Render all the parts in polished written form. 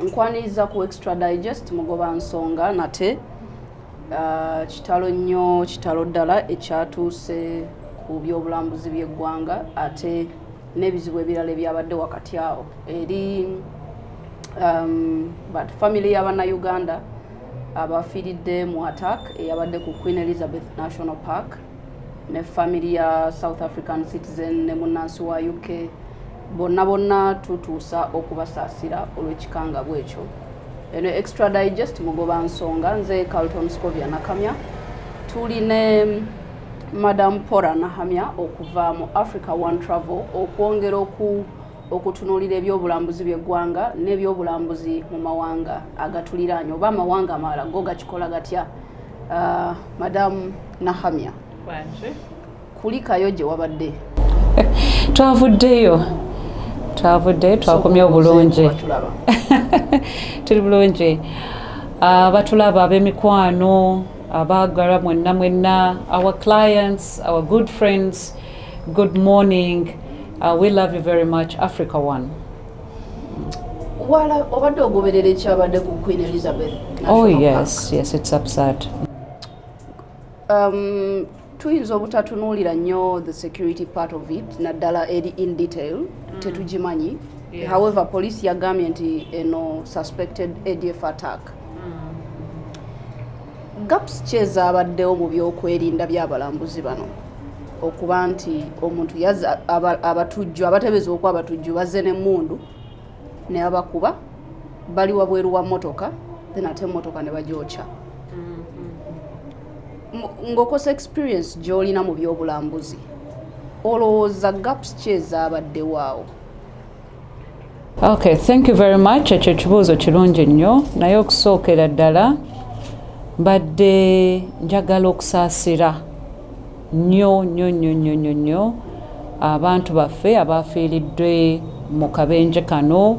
nkwaniriza ku extra digest mugoba nsonga nate kitalo nnyo kitalo ddala ekyatuuse ku byobulambuzi by'eggwanga ate n'ebizibu ebirala ebyabadde wakati awo eri but family y'Abannayuganda abafiiridde mu attack eyabadde ku Queen Elizabeth National Park ne family ya South African citizen ne munnansi wa UK bonna tutuusa okubasaasira olw'ekikanga bwekyo. Eno extra digest mugoba nsonga nze Carlton Scovia Nahamya tuli ne Madam Paula Nahamya okuva mu Africa One Travel okwongera okutunuulira ebyobulambuzi by'eggwanga n'ebyobulambuzi mu mawanga agatuliraanye oba amawanga amalala go gakikola gatya. Madam Nahamya, kulikayo gye wabadde? Twavuddeyo twakomye obulungi tuli bulungi batulaba ab'emikwano abaagalwa mwenna our clients, our good friends, good morning. We love you very much, Africa One. Wala obadde ogoberera ekyabadde ku Queen Elizabeth National Park? Yes, it's absurd. Tuyinza obutatunuulira nnyo the security part of it naddala eri in detail tetugimanyi. However, police yagambye nti eno suspected ADF attack. Gaps kyezabaddewo mu byokwerinda by'abalambuzi bano okuba nti omuntu yazza abatujju abatebeeza okwa abatujju bazze n'emmundu ne abakuba bali wabweru wa mmotoka then ate emmotoka ne bagyokya. Ng'okosa experience gy'olina mu byobulambuzi olowooza gaps kyezabaddewo awo? Okay, thank you very much. Ekyo kibuuzo kirungi nnyo naye okusookera ddala mbadde njagala okusaasira nnyo abantu baffe abaafiiriddwe mu kabenje kano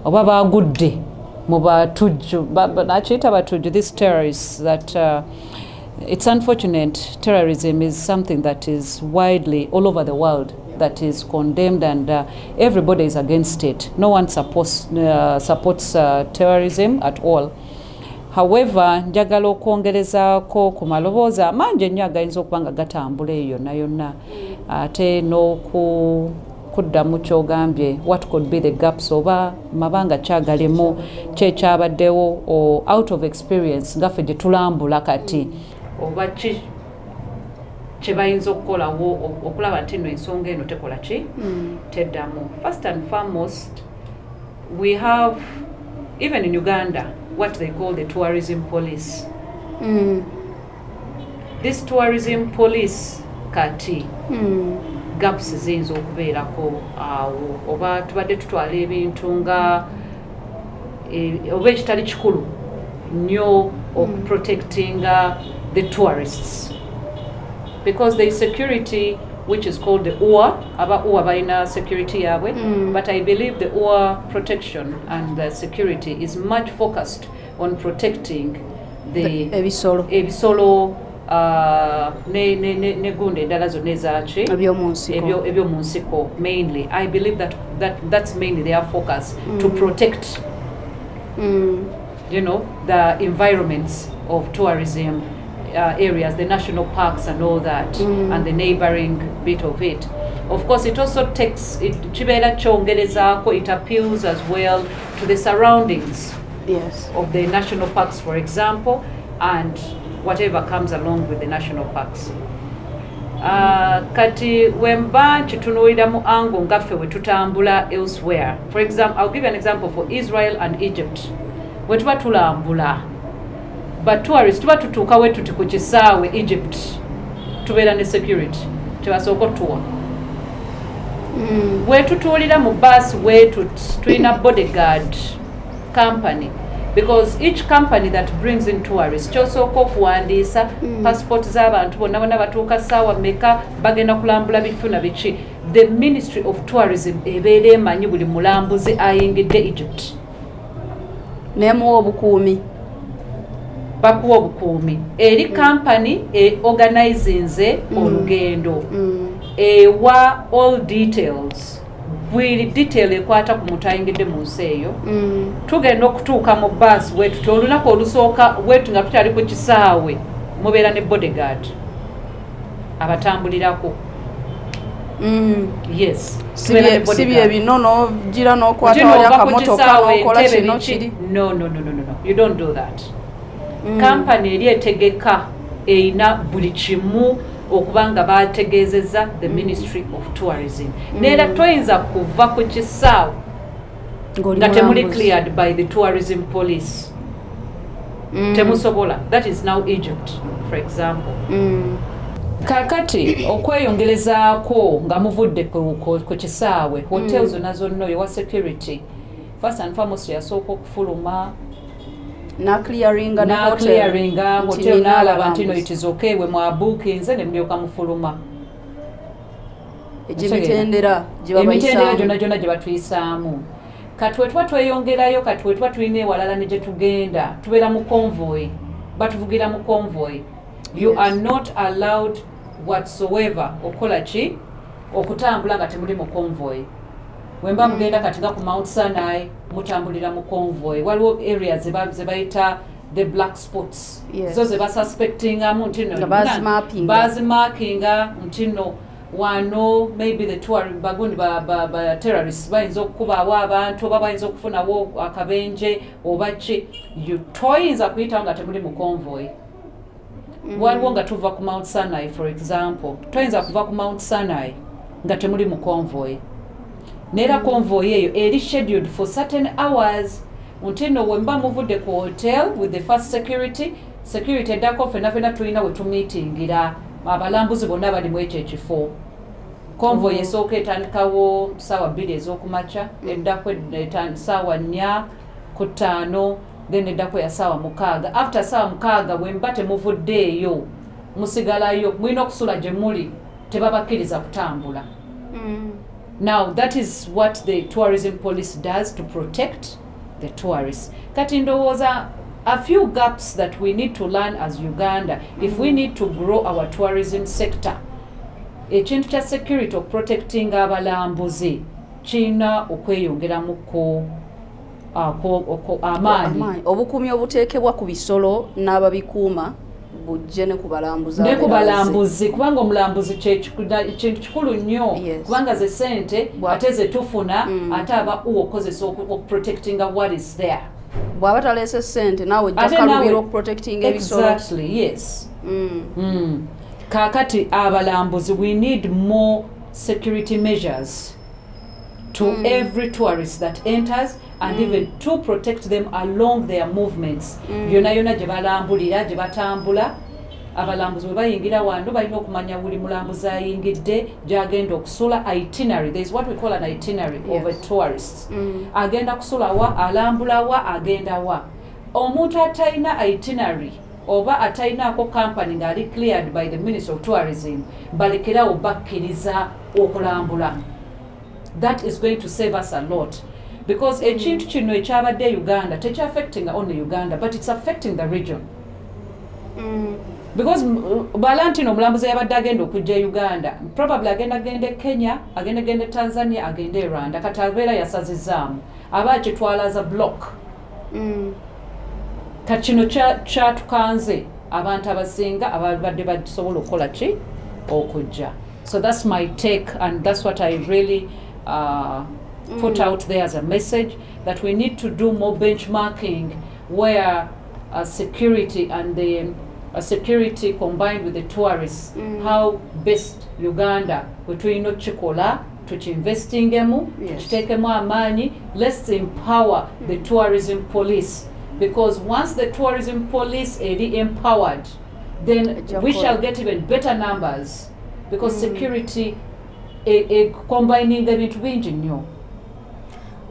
oba baagudde mu batujju nakiyita batujju, these terrorists that it's unfortunate. Terrorism is something that is widely all over the world that is condemned and everybody is against it. No one supports terrorism at all. However, njagala okwongerezaako ku maloboozi amangi ennyo agayinza okuba nga gatambula eyo yonna ate n'okuddamu kyogambye what could be the gaps oba mabanga kyagalimu kyekyabaddewo or out of experience ngaffe gye tulambula kati oba ki kye bayinza okukolawo okulaba nti nno ensonga eno tekola ki teddamu. First and foremost, we have even in Uganda what they call the tourism police. This tourism police kati gaps ziyinza okubeerako awo oba tubadde tutwala ebintu nga oba ekitali kikulu nnyo okuprotectinga the tourists because there is security which is called the UA. Aba UA balina security yabwe, but I believe the UA protection and the security is much focused on protecting the ebisolo ne gunde endala zonna ezaki ebyomu nsiko mainly. I believe that's mainly their focus to protect the environments of tourism areas, the national parks and all that, and the neighboring bit of it. Of course, it also takes it appeals as well to the surroundings of the national parks, for example, and whatever comes along with the national parks. Kati wemba chitunuida mu ango ngaffe we tutambula elsewhere. For example, I'll give you an example for Israel and Egypt. We tuba tulambula, but tourists tuba tutuuka we tuti ku kisaawe Egypt tubeera ne security tebasooka otuwa. We tutuulira mu bus wetu tulina bodyguard company, because each company that brings in tourists kyosooka okuwandiisa passport z'abantu bonna batuuka ssaawa meka bagenda kulambula bifuna biki. The Ministry of Tourism ebeera emanyi buli mulambuzi ayingidde Egypt. Nemuwa obukuumi. Bakuwa obukuumi. Eri company organizinze olugendo. Ewa all details bwiri detail ekwata ku muntu ayingidde mu nsi eyo tugenda okutuuka mu bus wetu ti olunaku olusooka wetu nga tukyali ku kisaawe mubeera ne bodyguard abatambulirako yes sibye binono gira n'okwata wali akamotoka n'okola kino kiri no you don't do that company eri etegeka eyina buli kimu okubanga bategeezezza the Ministry of Tourism neera toyinza kuva ku kisaawe nga temuli cleared by the tourism police temusobola. That is now Egypt for example. Kakati okweyongerezaako nga muvudde ku kisaawe hotels nazo nno ewa security first and foremost yasooka okufuluma na clearinga hotel n'alaba nti no it is okay we mwabuukinze ne mulyoka mufuluma emitendera gyonna gye batuyisaamu kati we tuba tweyongerayo kati we tuba tulina ewalala ne gye tugenda tubeera mu convoy batuvugira mu convoy you are not allowed whatsoever okukola ki okutambula nga temuli mu convoy wemba mugenda kati nga ku Mount Sinai mutambulira mu convoy waliwo areas ze bayita the black spots zo ze basuspectingamu nti no bazimarkinga nti no wano maybe the bagundi ba terrorists bayinza okukubaawo abantu oba bayinza okufunawo akabenje oba ki toyinza kuyitawo nga temuli mu convoy. Waliwo nga tuva ku Mount Sinai for example toyinza kuva ku Mount Sinai nga temuli mu convoy neera convoy eyo eri scheduled for certain hours nti no wemba muvudde ku hotel with the first security eddako fenna tulina we tumiitingira abalambuzi bonna bali mu ekyo ekifo convoy esooka etandikawo ssaawa 2 ez'okumakya eddako ssaawa 4 ku 5 then eddako ya ssaawa 6 after ssaawa 6 bwemba temuvuddeeyo musigalayo mulina okusula gye muli tebabakkiriza kutambula. Now that is what the tourism police does to protect the tourists. Kati ndowooza a few gaps that we need to learn as Uganda if we need to grow our tourism sector. Ekintu kya security of protecting abalambuzi kina okweyongeramuko amaanyi obukuumi obuteekebwa ku bisolo n'ababikuuma bujje ne ku balambuzi kubanga omulambuzi kintu kikulu nnyo kubanga ze sente ate ze tufuna ate aba okozesa okuprotectinga what is there bw'aba taleese sente naawe ojjakalubira okuprotectinga ebisolo. Exactly, yes. Kakati abalambuzi we need more security measures to every tourist that enters and even to protect them along their movements. Yona gye balambulira gye batambula abalambuzi bwe bayingira wano balina okumanya buli mulambuzi ayingidde gy'agenda okusula itinerary. There is what we call an itinerary of a tourist. Agenda kusula wa, alambula wa, agenda wa. Omuntu atalina itinerary oba atayinaako company ng'ali cleared by the Ministry of Tourism balekerawo bakkiriza okulambula. That is going to save us a lot. Because ekintu kino ekyabadde Uganda tekyaffecting only Uganda but it's affecting the region. Because balantino omulambuzi yabadde agenda okujja Uganda probably agenda Kenya agenda Tanzania agenda Rwanda kati abeera yasazizaamu aba kitwala za block. Kati kino kyatukanze abantu abasinga abadde basobola okukola ki okujja. So that's my take and that's what I really put out there as a message that we need to do more benchmarking where security and the security combined with the tourists, how best Uganda between chikola tukinvestingemu tukitekemu amaanyi. Let's empower the tourism police because once the tourism police are empowered then we shall get even better numbers because security combining ebintu bingi nnyo.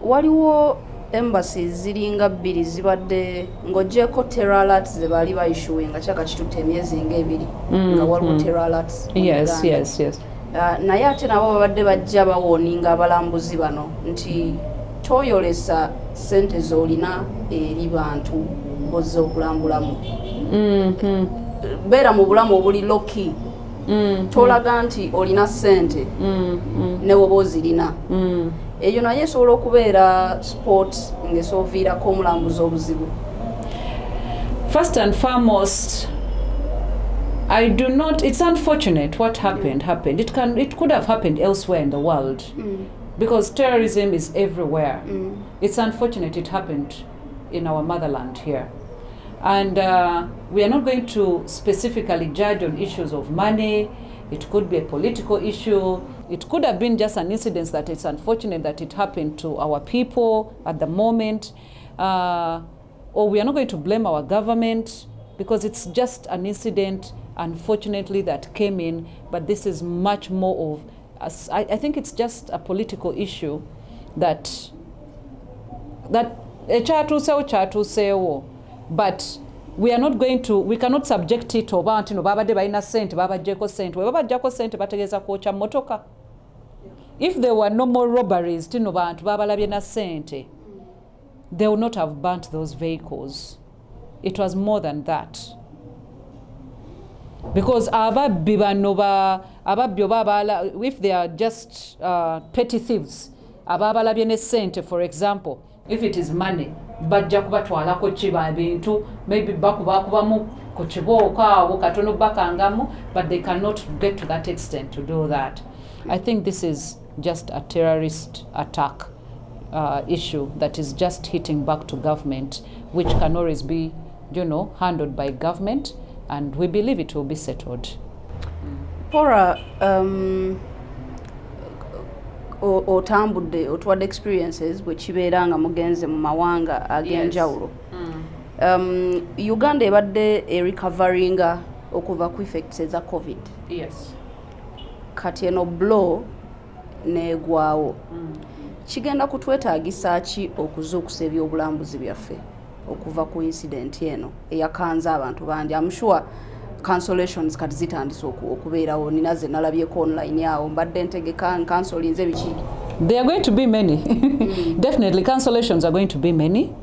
Waliwo embassies ziringa 2 zibadde ng'ogyeko terror alerts ze baali bayishuwinga kyaka kitutte emyezi ng'ebiri nga waliwo terror alerts. Yes. Naye ate nabo babadde bajja bawooninga abalambuzi bano nti toyolesa ssente z'olina eri bantu bozze okulambulamu. Beera mu bulamu obuli loki. Tolaga nti olina ssente ne woba ozirina. eyo naye esobola okubeera sport ng'esooviirako omulambuzi obuzibu. First and foremost, I do not, it's unfortunate what happened. It could have happened elsewhere in the world because terrorism is everywhere. It's unfortunate it happened in our motherland here. And we are not going to specifically judge on issues of money. It could be a political issue. It could have been just an incident that it's unfortunate that it happened to our people at the moment. Or we are not going to blame our government because it's just an incident, unfortunately, that came in. But this is much more of, I think it's just a political issue that but we are not going to, we cannot subject it to baba babadde balina sente babajjeko sente we babajjako sente bategeeza kwokya motoka. If there were no more robberies tino bantu babalabye na sente, they would not have burnt those vehicles. It was more than that. Because ababbi bano ababbi oba if they are just petty thieves, ababalabye ne sente, for example, if it is money, bajja kubatwalako kiba bintu, maybe bakubamu ku kibooka awo katono bakangamu, but they cannot get to that extent to do that. I think this is just a terrorist attack issue that is just hitting back to government, which can always be, handled by government, and we believe it will be settled. Paula, otambudde otwadde experiences bwe kibeera nga mugenze mu mawanga ag'enjawulo. Uganda ebadde recoveringa okuva ku effects eza COVID. Yes. Kati eno blow neegwawo. Kigenda kutwetaagisa ki okuzuukusa ebyobulambuzi byaffe okuva ku incident eno eyakanze abantu bangi? I'm sure cancellations kati zitandise okubeerawo. Nina ze nalabyeko online awo mbadde ntegeka cancelinze biki. There are going to be many. Definitely cancellations are going to be many.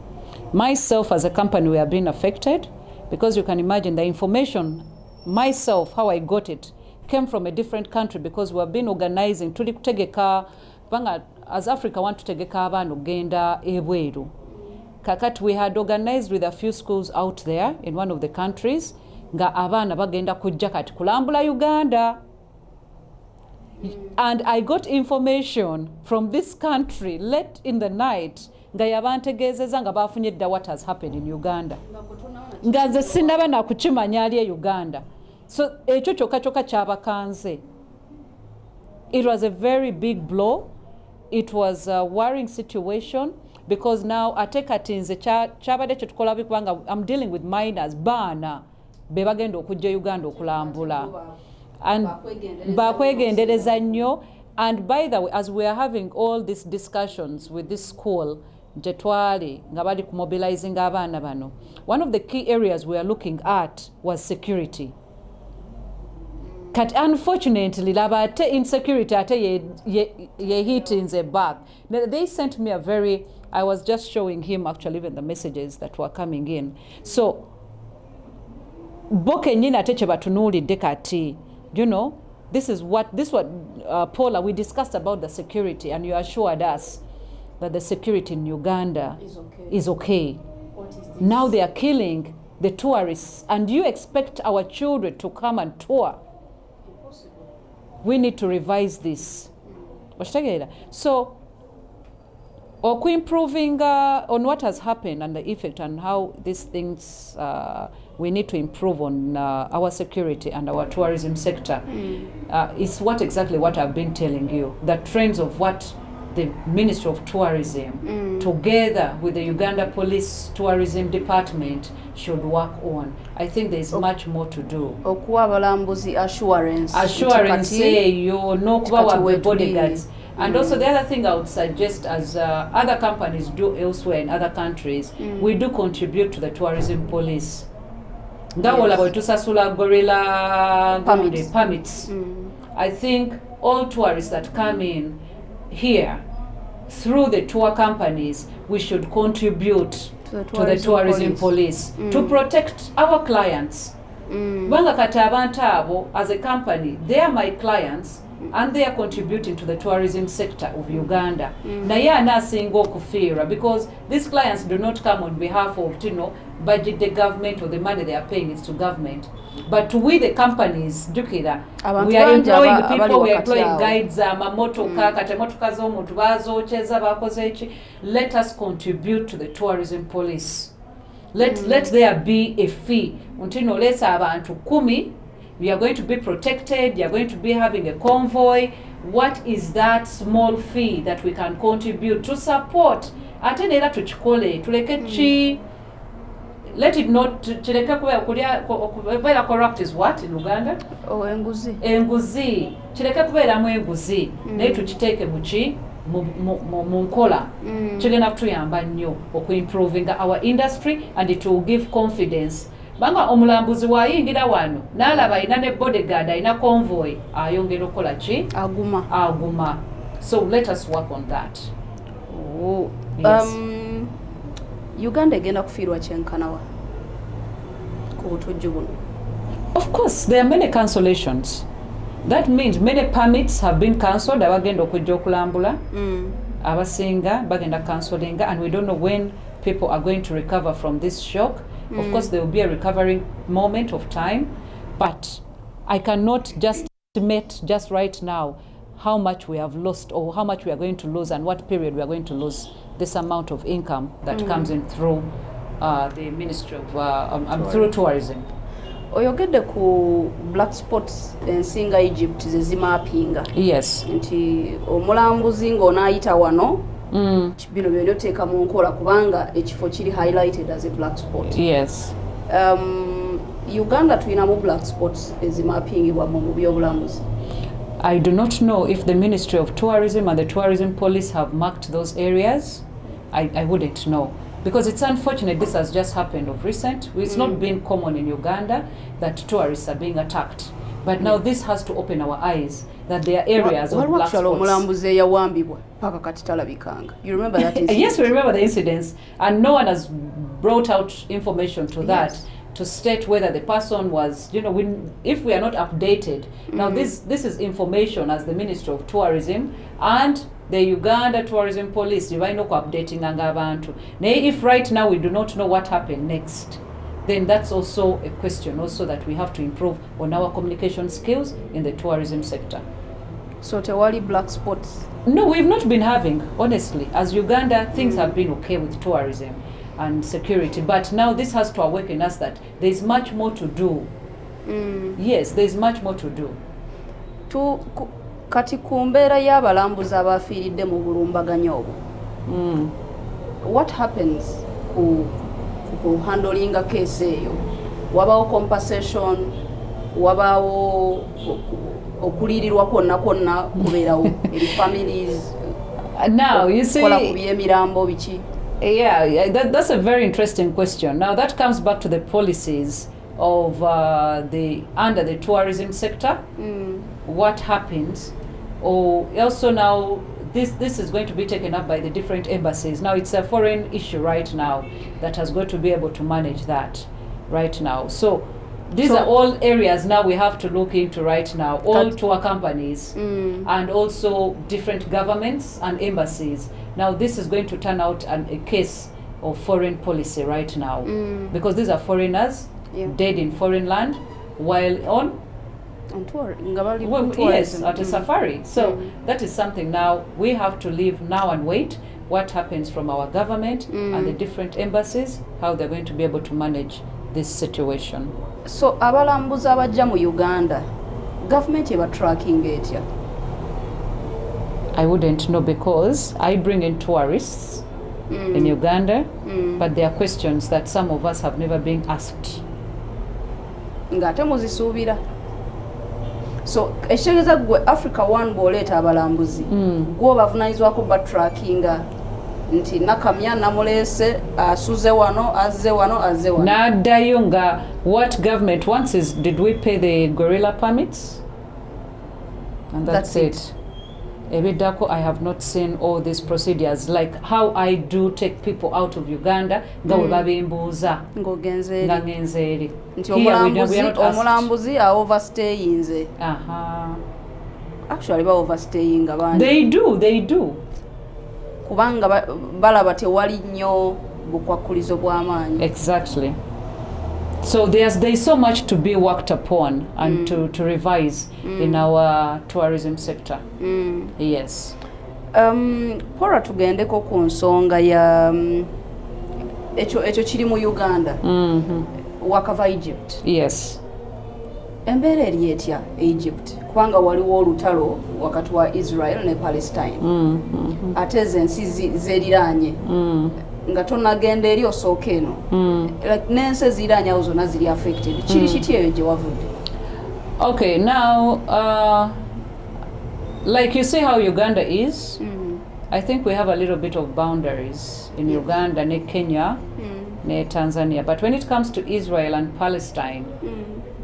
Myself as a company, we have been affected because you can imagine the information, myself, how I got it, came from a different country because we have been organizing tuli kutegeka as Africa want to tegeka abaana ogenda ebweru. Kakati we had organized with a few schools out there in one of the countries nga abaana bagenda kujja kati kulambula Uganda. And I got information from this country late in the night nga yabantegeezeza nga bafunye dda what has happened in Uganda. Nga nze sinaba nakukimanya ali e Uganda. So ekyo kyokka kyabakanze. It was a very big blow. It was a worrying situation because now ate kati nze kyabadde kye tukola bikubanga I'm dealing with minors baana be bagenda okujja Uganda okulambula. And bakwegendereza nnyo. And by the way, as we are having all these discussions with this school, jetwali nga bali mobilizing abaana bano, one of the key areas we are looking at was security. But unfortunately, labate insecurity ate ye hit in the back. They sent me a very, I was just showing him actually even the messages that were coming in. So, boke nyina teche batunulidde kati, this is what Paula, we discussed about the security, and you assured us that the security in Uganda is okay. What is this? Now they are killing the tourists, and you expect our children to come and tour. Impossible. We need to revise this. So, improving on what has happened and the effect and how these things we need to improve on our security and our tourism sector is exactly what I've been telling you. The trends of what the Ministry of Tourism together with the Uganda Police Tourism Department should work on. I think there is much more to do. Okuwa abalambuzi assurance eyo n'okubawa bodyguards. And also the other thing I would suggest, as other companies do elsewhere in other countries, we do contribute to the tourism police. Ndawola bwe tusasula gorilla permits. I think all tourists that come in here through the tour companies, we should contribute to the tourism police to protect our clients. Banga kati abantu abo as a company, they are my clients. and they are contributing to the tourism sector of Uganda. Naye anasinga okufiirwa because these clients do not come on behalf of budget the government or the money they are paying is to government. But we the companies, jukira, we are employing people, we are employing guides, amamotoka, kati emotoka z'omuntu bazookyeza bakoze eki. Let us contribute to the tourism police. Let there be a fee. Untino lesa abantu 10, we are going to be protected, you are going to be having a convoy. What is that small fee that we can contribute to support? Ate nera tukikole, tuleke chi. Let it not chileke kubeera corrupt is what in Uganda? Oh, enguzi. Enguzi. Chileke kubeeramu enguzi. Naye tukiteeke muki mu nkola. Kigenda kutuyamba nnyo okuimproving our industry and it will give confidence. Banga omulambuzi wayingira wano n'alaba ayina ne bodyguard ayina convoy ayongera okukola ki? Aguma. So let us work on that. Oh. Yes. Uganda egenda kufiirwa kyenkanawa ku butujju buno. Of course, there are many cancellations. That means many permits have been cancelled. Abagenda okujja okulambula. Abasinga bagenda cancellinga, and we don't know when people are going to recover from this shock. Of course, there will be a recovering moment of time, but I cannot just estimate just right now how much we have lost or how much we are going to lose and what period we are going to lose this amount of income that comes in through the Ministry of through tourism. Oyogedde ku black spots ensinga Egypt ze zimappinga. Yes. Nti omulambuzi ng'onaayita wano bino byonna oteeka mu nkola kubanga ekifo kiri highlighted as a black spot. Yes. Uganda tulinamu black spots ezimappingibwa mu byobulambuzi. I do not know if the Ministry of Tourism and the Tourism Police have marked those areas. I wouldn't know. Because it's unfortunate this has just happened of recent. It's not been common in Uganda that tourists are being attacked. But now this has to open our eyes that there are areas of black spots. You remember that incident? Yes, we remember the incidents. And no one has brought out information to that. To state whether the person was, if we are not updated. Now this is information as the Ministry of Tourism and the Uganda Tourism Police, updating abantu. If right now we do not know what happened next, then that's also a question also that we have to improve on our communication skills in the tourism sector. So tewali black spots? No, we've not been having, honestly. As Uganda, things have been okay with tourism and security, but now this has to awaken us that there's much more to do. Yes, there's much more to do. Kati ku mbeera y'abalambuzi abafiiridde mu bulumbaganyi obwo, what happens ku handling a case eyo? Wabaawo compensation, wabaawo okuliirirwa kwonna kubeerawo eri families? Now you see, kola ku by'emirambo biki? Yeah, that's a very interesting question. Now that comes back to the policies of under the tourism sector. What happens, or also now this is going to be taken up by the different embassies. Now it's a foreign issue right now that has got to be able to manage that right now. So these are all areas now we have to look into right now, all tour companies and also different governments and embassies. Now this is going to turn out a case of foreign policy right now because these are foreigners dead in foreign land while on tour. Yes, at a safari. So that is something now we have to live now and wait what happens from our government and the different embassies, how they're going to be able to manage this situation. So abalambuzi abajja mu Uganda, government eba tracking etya? I wouldn't know because I bring in tourists in Uganda, but there are questions that some of us have never been asked. Ngate muzisuubira. So ekitegeeza gwe Africa One bw'oleeta abalambuzi gwe obavunaanyizibwako batrackinga nti Nahamya namuleese asuze wano azze wano. N'addayo nga what government wants is did we pay the gorilla permits? And that's it. Ebiddako, I have not seen all these procedures like how I do take people out of Uganda nga bwe babimbuuza nga ngenze eri. Nti omulambuzi overstayinze. actually ba overstaying abandi. They do. Kubanga balaba tewali nnyo bukwakulizo bw'amaanyi. Exactly. So there's so much to be worked upon and to revise in our tourism sector. Yes. Paula, tugendeko ku nsonga ya ekyo kiri mu Uganda. Wakava Egypt. Yes. Embeera eri etya Egypt kubanga waliwo olutalo wakati wa Israel ne Palestine. Ate ensi zeeriraanye. Nga tonagenda eri osooka eno. Like n'ensi eziriraanye awo zonna ziri affected. Kiri kiti eyo gye wavudde? Okay, now like you see how Uganda is, I think we have a little bit of boundaries in Uganda, ne Kenya, ne Tanzania. But when it comes to Israel and Palestine,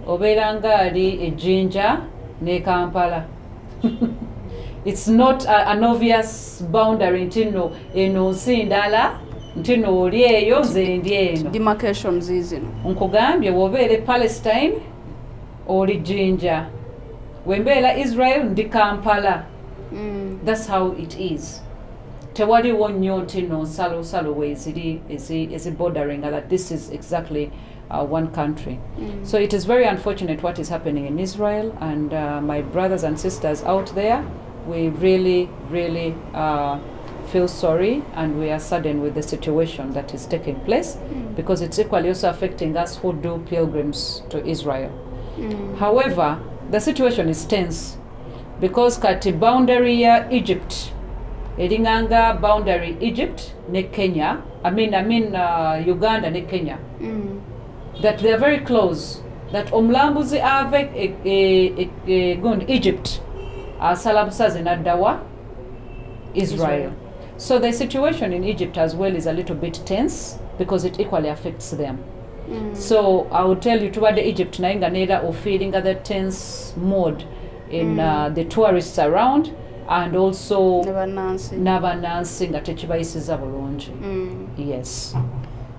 obeeranga ali ejjinja ne Kampala. It's not an obvious boundary nti nno eno nsi ndala nti nno oli eyo ze ndi eno. Demarcations zino. Nkugambye wobeere Palestine oli Jinja. Wembeera Israel ndi Kampala. That's how it is. Tewaliwo nnyo nti nno nsalo weeziri ezi bordering that this is exactly one country. So it is very unfortunate what is happening in Israel, and my brothers and sisters out there, we really feel sorry, and we are saddened with the situation that is taking place, because it's equally also affecting us who do pilgrims to Israel. However, the situation is tense because kati boundary ya Egypt eringanga boundary Egypt ne Kenya, I mean Uganda ne Kenya, that they are very close, that omulambuzi ave gond Egypt asala busaze naddawa Israel. So the situation in Egypt as well is a little bit tense because it equally affects them. So I will tell you, toward Egypt naye nga neera feeling the tense mode in the tourists around, and also n'abannansi nga tekibayisiza bulungi. Yes.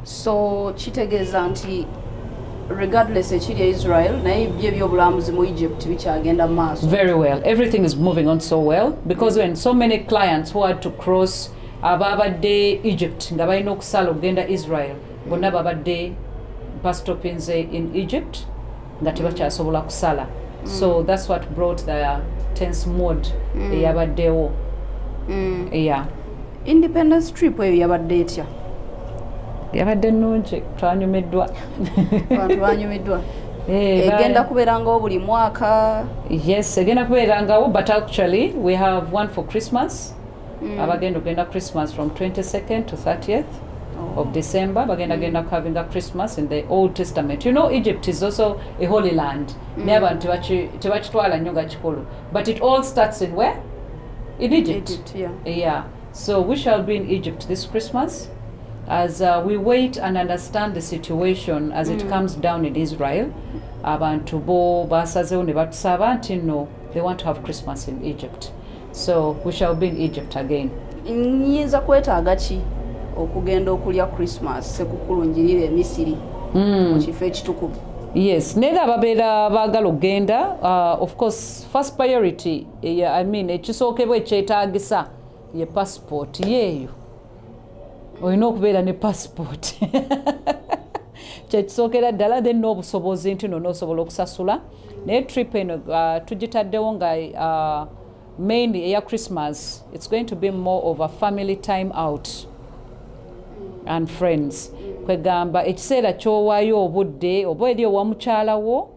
So kitegeeza nti regardless ekiri Israel naye by'ebyobulambuzi mu Egypt bikyagenda maaso. Very well. Everything is moving on so well because when so many clients who had to cross ababadde Egypt nga balina okusala okugenda Israel bonna babadde bastopinze in Egypt nga tebakyasobola kusala. So that's what brought the tense mode eyabaddewo. Yeah. Independence trip eyo yabadde etya? Yabadde nnungi, twanyumiddwa. Abantu banyumiddwa. Egenda kubeerangawo buli mwaka? Yes, egenda kubeerangawo, but actually we have one for Christmas. Abagenda okugenda Christmas from 22nd to 30th of December. Bagenda having a Christmas in the Old Testament. You know, Egypt is also a holy land. N'abantu tebakitwala nnyo nga kikulu. But it all starts in where? In Egypt. Egypt, yeah. Yeah. So we shall be in Egypt this Christmas as we wait and understand the situation as it comes down in Israel. Abantu bo basazeewo ne batusaba nti no, they want to have Christmas in Egypt. So we shall be in Egypt again. Nyinza kwetaaga ki okugenda okulya Christmas sekukulu njirire e Misiri mu kifo ekitukuvu? Yes, neera ababeera baagala okugenda, of course first priority I mean ekisookebwa ekyetaagisa ye passport yeeyo. Olina okubeera ne passport. Kyekisookera ddala, then n'obusobozi nti n'osobola okusasula. Naye trip eno tugitaddewo nga mainly eya Christmas, it's going to be more of a family time out and friends. Kwegamba ekiseera ky'owaayo obudde oba eri owa mukyalawo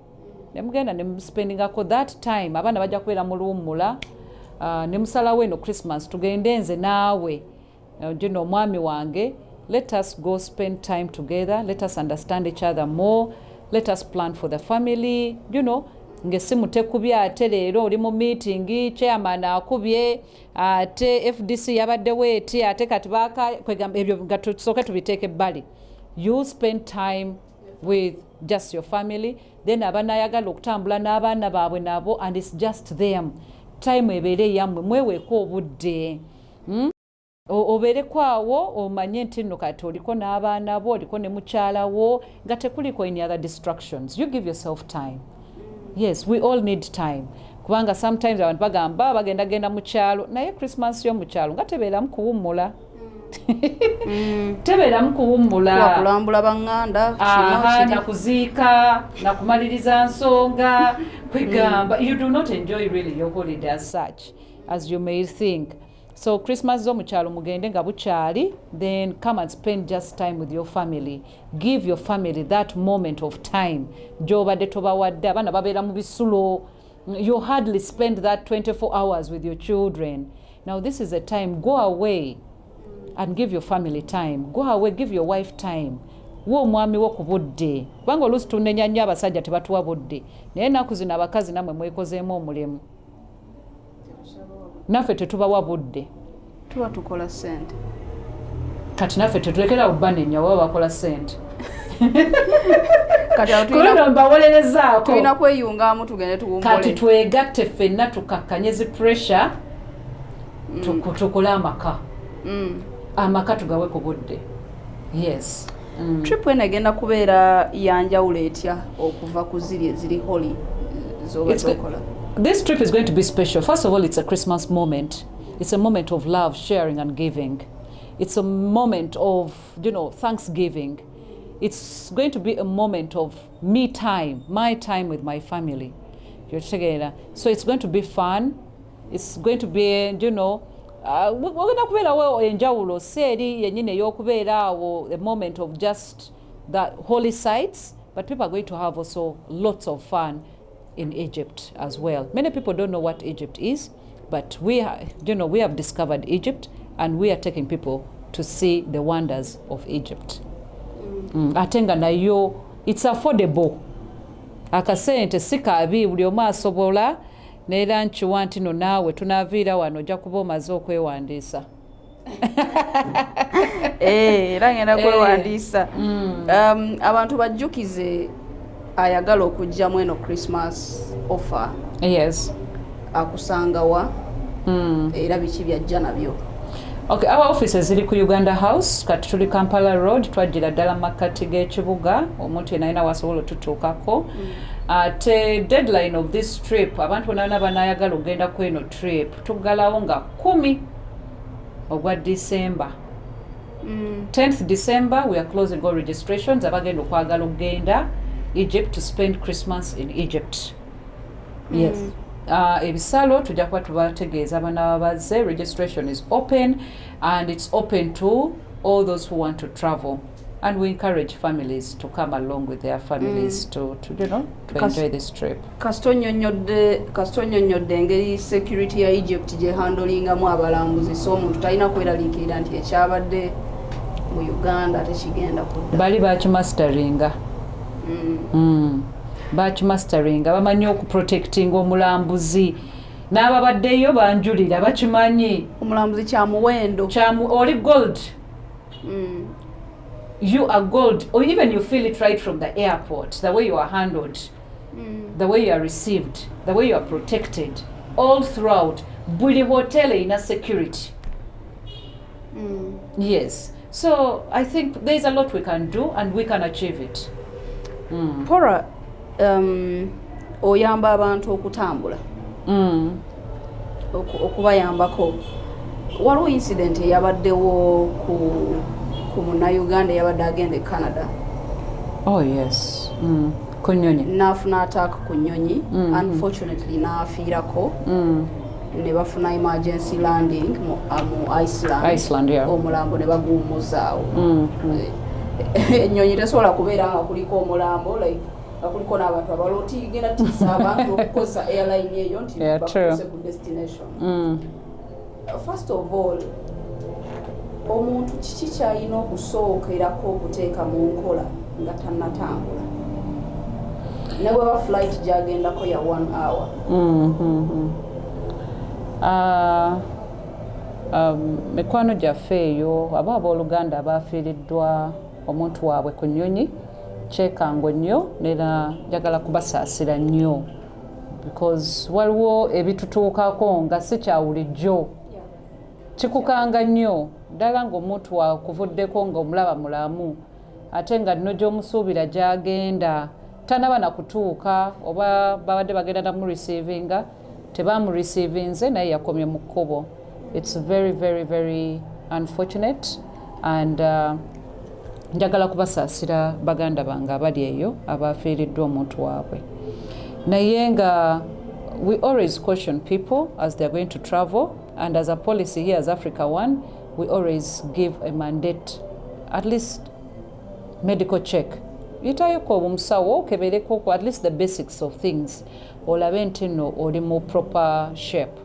ne mugenda ne spendingako that time, abaana bajja kubeera mu luwummula, ne musalawo eno Christmas tugende nze naawe gino omwami wange. Let us go spend time together, let us understand each other more, let us plan for the family, you know. Ngesimu tekubye ate leero oli mu meeting, chairman akubye ate FDC yabaddewo eti ate kati kwegamba ebyo nga tusooke tubiteeke ebbali. You spend time with just your family, then abanayagala okutambula n'abaana baabwe nabo, and it's just them. Time ebeere yammwe, mweweeko obudde. Obeereko awo omanye nti nno kati oliko n'abaana bo, oliko ne mukyalawo, nga tekuliko any other distractions. You give yourself time. Yes, we all need time. kubanga sometimes abantu bagamba bagenda mu kyalo naye Christmas yo mu kyalo nga tebeeramu kuwummula tebeeramu kuwummula kulambula banganda nakuziika nakumaliriza nsonga kwegamba you do not enjoy really your holiday as such as you may think. So Christmas zo mu kyalo mugende nga bukyali, then come and spend just time with your family. Give your family that moment of time. Gy'obadde tobawadde abaana babeera mu bisulo. You hardly spend that 24 hours with your children. Now this is a time, go away and give your family time. Go away, give your wife time. Wo omwami wo ku budde. Kubanga oluusi tunenya nnyo abasajja tebatuwa budde. Naye ennaku zino abakazi namwe mwekozeemu omulimu. Naffe tetubawa budde. Tuba tukola ssente. Kati naffe tetulekera obbanenya baba bakola ssente. Kati mbawolerezaako. Tulina kweyungamu tugende tuwummule. Kati twegatte ffenna tukakkanye zi pressure tukule amaka. Amaka tugawe ku budde. Yes. Trip eno egenda kubeera yanjawulo etya okuva ku ziri eziri holi zoba zokola? This trip is going to be special. First of all, it's a Christmas moment. It's a moment of love, sharing and giving. It's a moment of, Thanksgiving. It's going to be a moment of me time, my time with my family. You're together. So it's going to be fun. It's going to be, wagenda kubeerawo enjawulo seeri yennyini ey'okubeeraawo a moment of just that holy sites, but people are going to have also lots of fun in Egypt as well. Many people don't know what Egypt is, but we have discovered Egypt and we are taking people to see the wonders of Egypt. Atenga nayo, it's affordable. Akasente si kabi buli omu asobola neera nkiwa nti no naawe tunaaviira wano ojja kuba omaze okwewandiisa. Era ngenda kwewandiisa. Abantu bajjukize ayagala okujjamu eno Christmas offer. Yes. Akusangawa. Era biki byajja nabyo. Okay, our offices ziri ku Uganda House, kati tuli Kampala Road, twajjira ddala makkati g'ekibuga, omuntu yenna wasobola otutuukako. Ate deadline of this trip, abantu bonna banaayagala ogenda ku eno trip, tuggalawo nga 10 ogwa December. 10th December, we are closing all registrations. Abagenda okwagala okugenda Egypt to spend Christmas in Egypt. Yes. Ebisalo tujja kuba tubategeeza abaana babazze. Registration is open and it's open to all those who want to travel, and we encourage families to come along with their families to enjoy this trip. Kasito nnyonnyodde engeri security ya Egypt gye handlingamu abalambuzi, so omuntu talina kweraliikirira nti ekyabadde mu Uganda tekigenda kudda. Bali bakimasteringa. Bakimasteringa, bamanyi okuprotectinga omulambuzi. N'ababaddeyo banjulira bakimanyi. Omulambuzi kya muwendo. Oli gold. You are gold, or even you feel it right from the airport, the way you are handled, the way you are received, the way you are protected, all throughout. Buli hotel ina security. Yes. So I think there's a lot we can do and we can achieve it. Paula, oyamba abantu okutambula. Okubayambako. Waliwo incident eyabaddewo ku Munnayuganda eyabadde agenda e Canada. Oh yes. Ku nnyonyi. N'afuna attack ku nnyonyi. Unfortunately n'afiirako. Ne bafuna emergency landing mu Iceland. Yeah. Omulambo ne baguwummuzaawo. Ennyonyi tesobola kubeera nga kuliko omulambo like kuliko n'abantu abaloti genda tiisa abantu okukosa airline eyo nti bakuuse ku destination. First of all, omuntu kiki kyalina okusookerako okuteeka mu nkola nga tannatambula ne bweba flight gyagendako ya 1 hour? Mikwano gyaffe eyo aba abooluganda abafiiriddwa omuntu waabwe ku nnyonyi kyekango nnyo, neera njagala kubasaasira nnyo because waliwo ebitutuukako nga si kyawulijjo. Kikukanga nnyo ddala ng'omuntu wakuvuddeko ng'omulaba mulamu ate nga nno gy'omusuubira gy'agenda tanaba na kutuuka oba babadde bagenda namu receivinga tebamureceivinze naye yakomye mu kkubo. It's very very very unfortunate and njagala kubasaasira baganda bange abali eyo abafiiriddwa omuntu waabwe. Naye nga we always caution people as they're going to travel, and as a policy here as Africa One, we always give a mandate, at least medical check. Yitayeko omusawo okebereko at least the basics of things olabe nti no oli mu proper shape.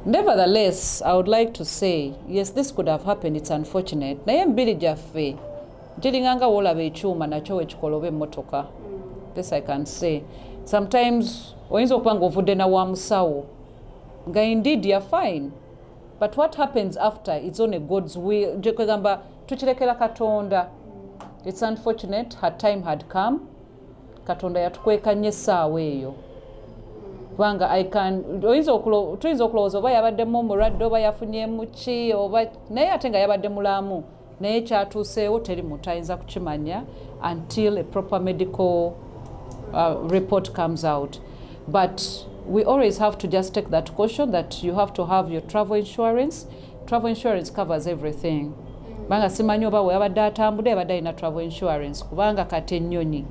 Nevertheless, I would like to say, yes, this could have happened, it's unfortunate. Naye mbiri gyaffe giringanga wolaba ekyuma nakyo wekikoloba emmotoka. This I can say. Sometimes oyinza okuba ng'ovudde na wa musawo nga indeed you're fine, but what happens after, it's on a God's will. Kwegamba tukirekera Katonda. It's unfortunate, her time had come. Katonda yatukweka nnyo essaawa eyo. Kubanga tuyinza okulowooza oba yabaddemu omulwadde oba yafunyeemu ki oba naye ate nga yabadde mulamu, naye kyatuuseewo teri muntu ayinza kukimanya until a proper medical report comes out. But we always have to just take that caution that you have to have your travel insurance. Travel insurance covers everything. Banga simanyi oba weyabadde atambudde yabadde alina travel insurance kubanga kati ennyonyi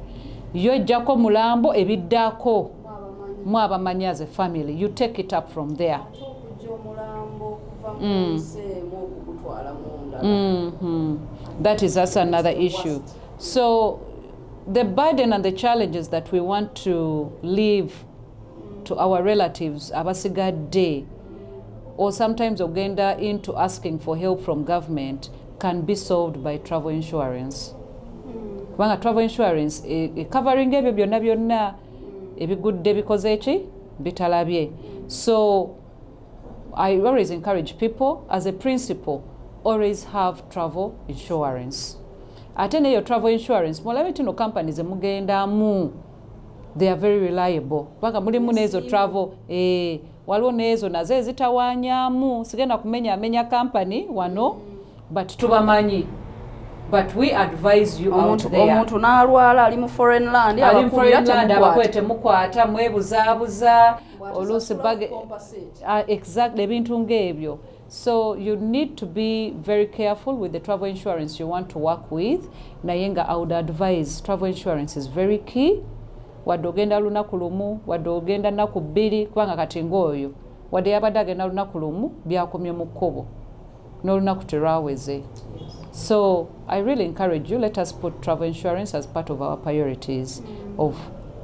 yo ejjako mulambo ebiddaako mu abamanyi as a family. You take it up from there. That is also another issue. So the burden and the challenges that we want to leave to our relatives abasigadde, or sometimes ogenda into asking for help from government, can be solved by travel insurance. Kubanga travel insurance covering ebyo byonna byonna ebigudde bikoze eki bitalabye. So I always encourage people, as a principle, always have travel insurance. Ate neyo travel insurance mulabe tino companies emugendamu, they are very reliable. Kubanga mulimu nezo travel waliwo nezo nazo ezitawanyamu, sigenda kumenya company wano, but tubamanyi. But we advise you out there. Omuntu n'alwala ali mu foreign land abakwete mukwata mwebuzaabuza oluusi exactly ebintu ng'ebyo. So you need to be very careful with the travel insurance you want to work with. Naye nga I would advise travel insurance is very key. Wadde ogenda lunaku lumu, wadde ogenda nnaku bbiri, kubanga kati ng'oyo wadde yabadde agenda lunaku lumu byakomye mu kkubo n'olunaku terwaweze. So I really encourage you, let us put travel insurance as part of our priorities of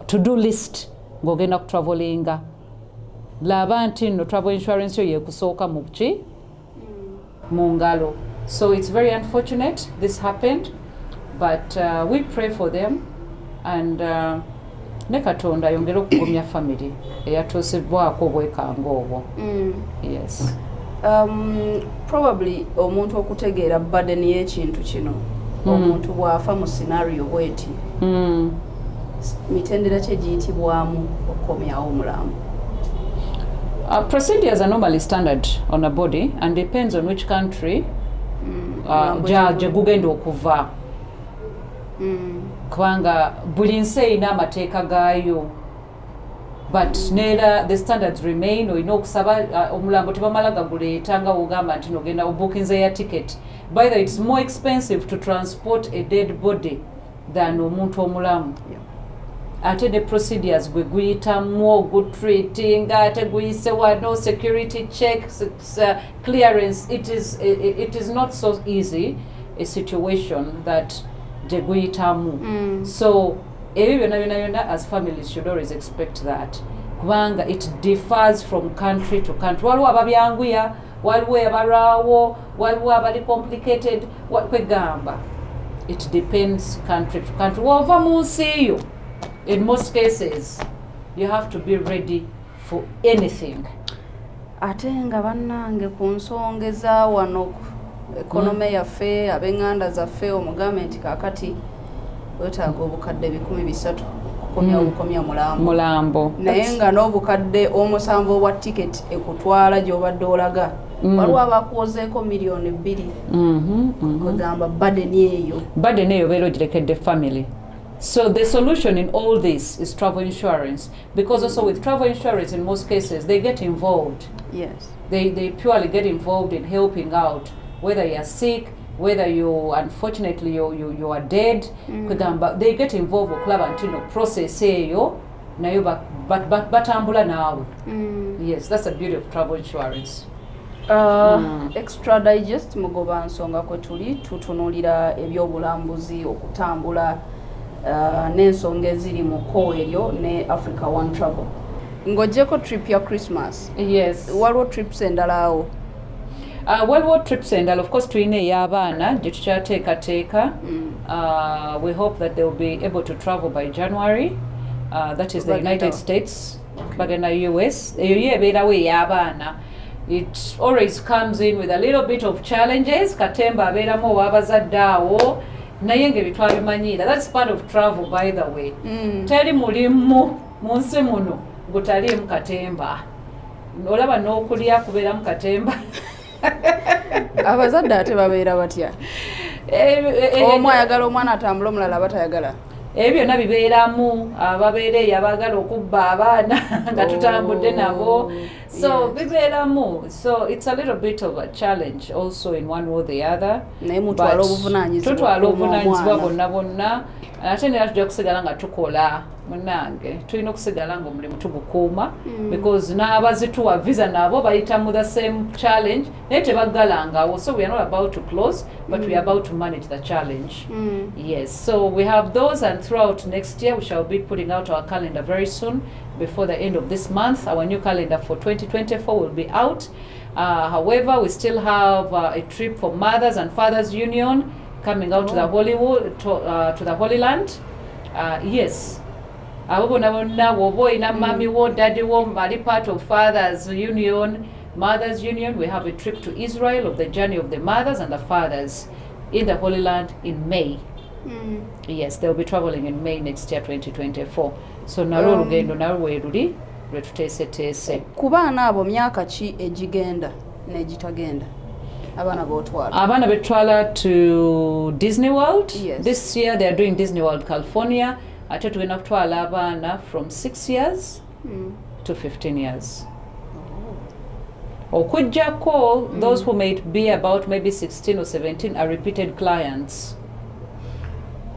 to-do list ng'ogenda kutravelinga. Laba nti no travel insurance yo yekusooka mu ki mu ngalo. So it's very unfortunate this happened, but we pray for them, and ne Katonda yongere okugumya family eyatuusibwako obwekanga obwo. Yes. Probably omuntu okutegeera burden y'ekintu kino omuntu bw'afa mu scenario bweti mitendera kye giyitibwamu okukomyawo omulambo. Procedures are normally standard on a body and depends on which country gye gugenda okuva. Kubanga buli nsi erina amateeka gaayo, but neera the standards remain. Olina okusaba omulambo tebamala gaguleeta nga wogamba nti nogenda obookinze ya ticket. By the way, it's more expensive to transport a dead body than omuntu omulamu. Ate the procedures gwe guyitamu ogutreating ate guyise wano security checks, clearance, it is not so easy a situation that gye guyitamu. So ebyo byonna as families should always expect that. Kubanga it differs from country to country. Waliwo ababyanguya, waliwo abalwawo, waliwo abali complicated, kwegamba. It depends country to country. Wova mu nsi yo, in most cases, you have to be ready for anything. Ate nga bannange ku nsonga eza wano economy yaffe, ab'enganda zaffe, omugambe nti kaakati wetaaga obukadde 300 okukomya mulambo. Naye nga n'obukadde omusanvu obwa ticket ekutwala gy'obadde olaga waliwo abakuwozeeko million 2. Kwegamba burden eyo beera ogirekedde family. So the solution in all this is travel insurance, because also with travel insurance in most cases they get involved. Yes. They purely get involved in helping out, whether you're sick, whether you unfortunately you are dead, they get involved okulaba nti no process eyo nayo batambula naawe. Yes, that's the beauty of travel insurance. Extra digest mugoba nsonga kwe tuli tutunulira ebyobulambuzi okutambula n'ensonga eziri mu ko eryo ne Africa One Travel. Ng'ogyeko trip ya Christmas. Yes. Waliwo trips endala awo? Waliwo trips endala, of course tulina ey'abaana gye tukyateekateeka. We hope that they will be able to travel by January. That is the United States. Bagenda US. Eyo yebeerawo ey'abaana. It always comes in with a little bit of challenges. Katemba abeeramu ow'abazadde awo. Naye ng'ebitwa bimanyira. That's part of travel, by the way. Teri mulimu mu nsi muno gutaliimu katemba. Olaba n'okulya kubeeramu katemba. Abazadde ate babeera batya? Omu ayagala omwana atambula, omulala batayagala. Ebyo byonna bibeeramu, ababeera eyo abaagala okubba abaana nga tutambudde nabo. So bibeeramu. So it's a little bit of a challenge also in one way or the other. Naye mutwala obuvunaanyizibwa. Tutwala obuvunaanyizibwa bonna bonna. Ate nera tujja kusigala nga tukola. Munange tulina okusigala nga omulimu tugukuuma, because n'abazituwa visa nabo bayita mu the same challenge naye tebaggalangawo. So we are not about to close, but we are about to manage the challenge. Yes, so we have those, and throughout next year we shall be putting out our calendar very soon. Before the end of this month, our new calendar for 2024 will be out. However, we still have a trip for Mothers and Fathers Union coming out to the Holy Land. Yes. Abo bonna bonna woba oyina mami wo daddy wo ali part of Fathers Union, Mothers Union. We have a trip to Israel of the journey of the mothers and the fathers in the Holy Land in May. Yes, they'll be traveling in May next year 2024. So nalwo olugendo nalwo weeruli lwe tuteeseteese. Ku baana abo myaka ki egigenda n'egitagenda abaana b'otwala? Abaana betwala to Disney World. Yes. This year they are doing Disney World California. Ate tugenda kutwala abaana from 6 years to 15 years. Okujjako those who may be about maybe 16 or 17 are repeated clients.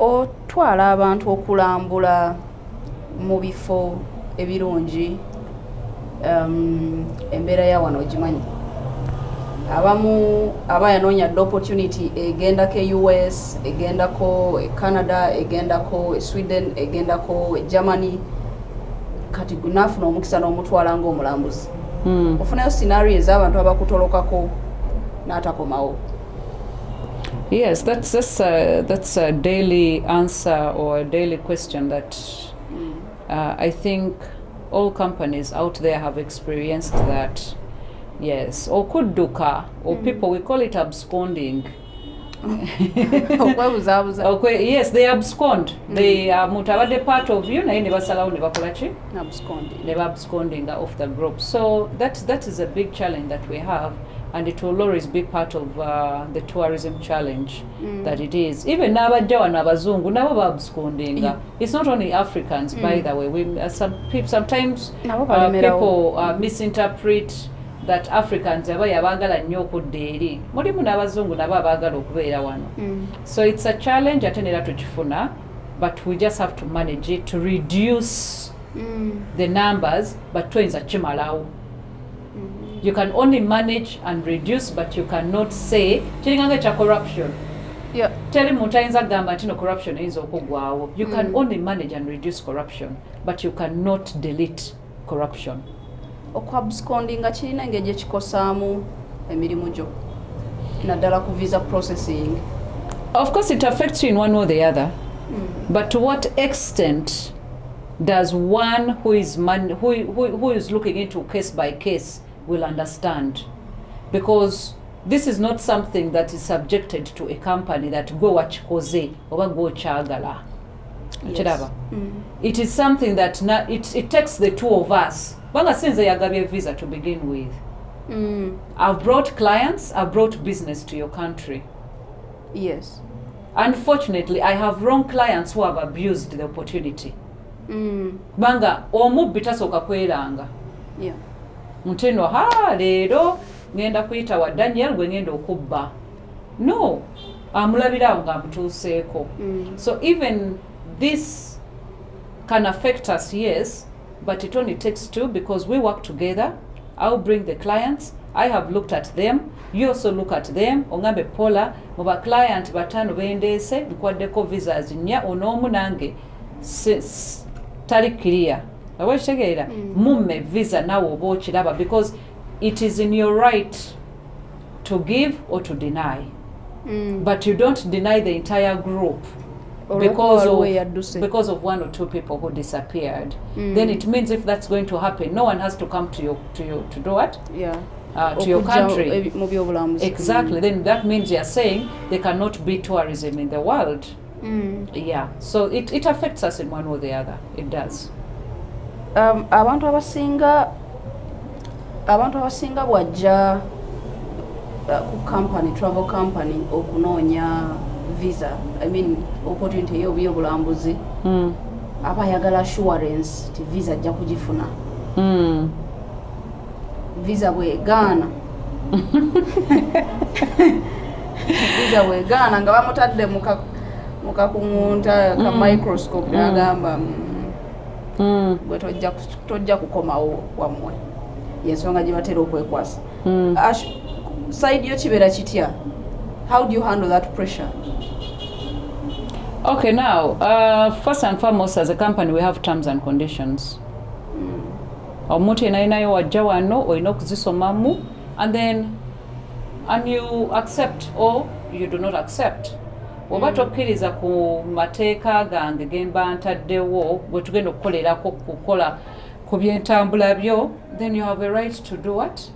Otwala abantu okulambula mu bifo ebirungi, embeera ya wano ogimanyi. Abamu abayanoonya opportunity egendako US, egendako Canada, egendako Sweden, egendako Germany, kati gunafuna omukisa n'omutwala ng'omulambuzi. Ofunayo scenario ez'abantu abakutolokako n'atakomawo. Yes, that's a daily answer or a daily question that I think all companies out there have experienced that. Yes, or kudduka, or people, we call it absconding. Okay, yes, they abscond. They are mutabade part of you, naye ne basalawo ne bakola ki? Absconding. They are absconding off the group. So that is a big challenge that we have, and it will always be part of the tourism challenge that it is. Even n'abajja wano abazungu nabo ba absconding. It's not only Africans, by the way. Sometimes people misinterpret that Africans abaagala nnyo okudda eri. Mulimu n'abazungu nabo abaagala okubeera wano. So it's a challenge ate nera tukifuna, but we just have to manage it to reduce the numbers, but toyinza kimalawo. You can only manage and reduce, but you cannot say kiringanga kya corruption. Yeah. Teri muntu ayinza kugamba nti no corruption eyinza okuggwawo. You can only manage and reduce corruption, but you cannot delete corruption. Okwabscondinga kirina engeri gye kikosaamu emirimu gyo naddala ku visa processing. Of course it affects you in one way or the other, but to what extent does one who is looking into case by case will understand? Because this is not something that is subjected to a company that go wachikoze oba go chagala. Yes. It is something that it takes the two of us. Banga sinze yagabye visa to begin with. I've brought clients, I've brought business to your country. Yes. unfortunately I have wrong clients who have abused the opportunity. Kubanga omubbi tasooka kweranga. Yeah. Muteno leero ngenda kuyita wa Daniel gwe ngenda okubba. No, amulabirawo nga amutuuseeko. So even this can affect us, yes, but it only takes two because we work together. I'll bring the clients. I have looked at them. You also look at them. Ongambe Paula, muba client batano bendese, nkwaddeko visas nnya onoomu nange tali clear. Aweshegera mumme visa nawo oba okiraba because it is in your right to give or to deny. But you don't deny the entire group because of one or two people who disappeared. Then it means if that's going to happen, no one has to come to you to do what? Yeah. To your country. Exactly. Then that means you're saying there cannot be tourism in the world. Yeah. So it affects us in one or the other. It does. Abantu abasinga bwajja ku travel company okunoonya visa, I mean opportunity y'obulambuzi, abayagala assurance ti visa ajja kugifuna. Visa bwegaana visa bwegaana nga bamutadde mukakungunta ka microscope n'agamba bwe tojja kukomawo wammwe, yensonga gye batera okwekwasa. Side yo kibeera kitya? How do you handle that pressure? Okay, now first and foremost, as a company we have terms and conditions. Omuntu yenayinayo wajja wano olina okuzisomamu and you accept or you do not accept. Oba tokkiriza ku mateeka gange gemba ntaddewo bwe tugenda okukolerako kukola ku byentambula byo, then you have a right to do what?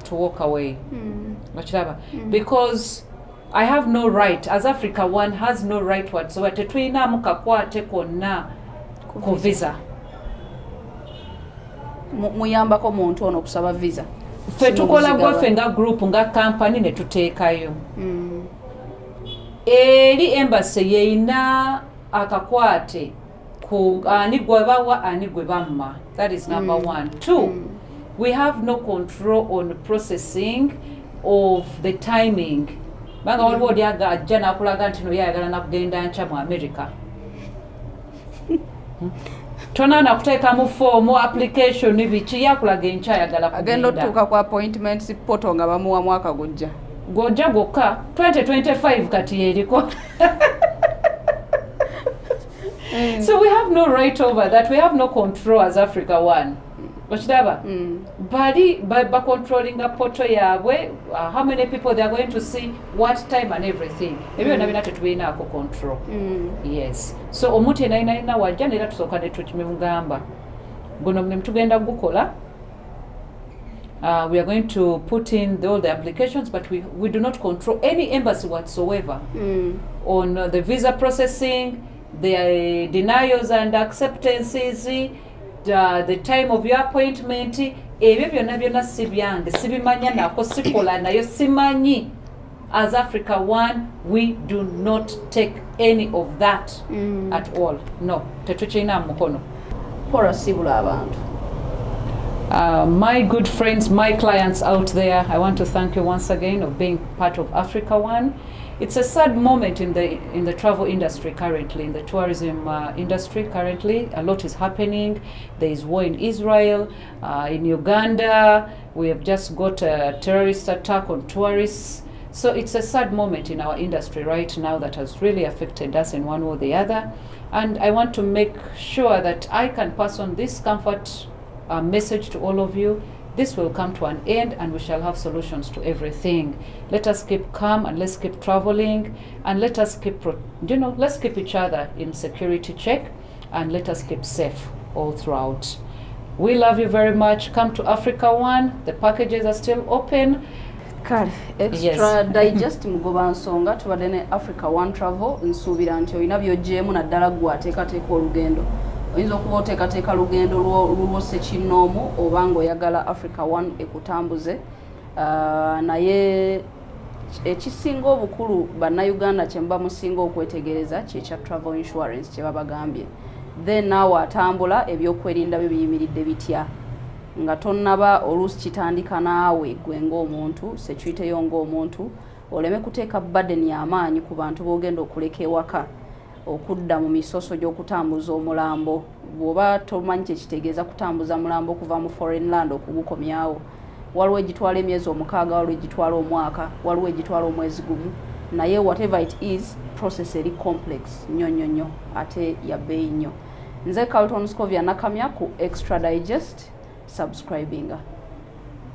To walk away. Because I have no right, as Africa One has no right whatsoever. Tetulinamu kakwate konna ku visa. Muyambako muntu ono okusaba visa. Ffe tukola gwaffe nga group nga company ne tuteekayo. Eri embassy yeina akakwate ku ani gwe bawa ani gwe bamma. That is number one. Two, we have no control on processing of the timing. Banga waliwo oli ajja n'akulaga nti no yayagala nakugenda nkya mu America. Tonana kuteeka mu form application biki yakulaga enkya ayagala kugenda. Agenda otuuka ku appointments poto nga bamuwa mwaka gujja. Gojja gokka 2025 kati yeriko. So we have no right over that. We have no control as Africa One. Ochidaba? Bali by controlling a poto yabwe, how many people they are going to see, what time and everything. Ebyo nabina tetulina ko control. Yes. So omuntu yenayina wajja nera tusooka ne tukimugamba. Guno mne mtugenda gukola. We are going to put in all the applications, but we do not control any embassy whatsoever on the visa processing, the denials and acceptances, the time of your appointment. Ebyo byonna si byange, sibimanya nako sikola nayo simanyi. As Africa One, we do not take any of that at all. No, tetuchina mukono. Pora sibula abantu. My good friends, my clients out there, I want to thank you once again of being part of Africa One. It's a sad moment in the travel industry currently, in the tourism industry currently. A lot is happening. There is war in Israel, in Uganda. We have just got a terrorist attack on tourists. So it's a sad moment in our industry right now that has really affected us in one or the other. And I want to make sure that I can pass on this comfort message to all of you. This will come to an end and we shall have solutions to everything. Let us keep calm and let's keep traveling and let us keep, let's keep each other in security check and let us keep safe all throughout. We love you very much. Come to Africa One. The packages are still open. Kale, extra digest mugoba nsonga tubadde ne Africa One Travel nsuubira nti olina by'oggyeemu naddala gwe ateekateeka olugendo. Oyinza okuba oteekateeka lugendo lulwo ssekinnoomu oba ng'oyagala Africa One ekutambuze. Naye ekisinga obukulu bannayuganda kye muba musinga okwetegereza kyekya travel insurance kye babagambye, then naawe atambula ebyokwerinda bye biyimiridde bitya nga tonnaba oluusi kitandika naawe gwe ng'omuntu security yo ng'omuntu oleme kuteeka burden y'amaanyi ku bantu b'ogenda okuleka ewaka okudda mu misoso gy'okutambuza omulambo. Bw'oba tomanyi kyekitegeeza kutambuza mulambo okuva mu foreign land okugukomyawo, waliwo egitwala emyezi 6, waliwo egitwala omwaka, waliwo egitwala omwezi gumu, naye whatever it is process eri complex nnyo ate ya bbeeyi nnyo. Nze Carlton Scovia Nahamya ku Extra Digest, subscribinga.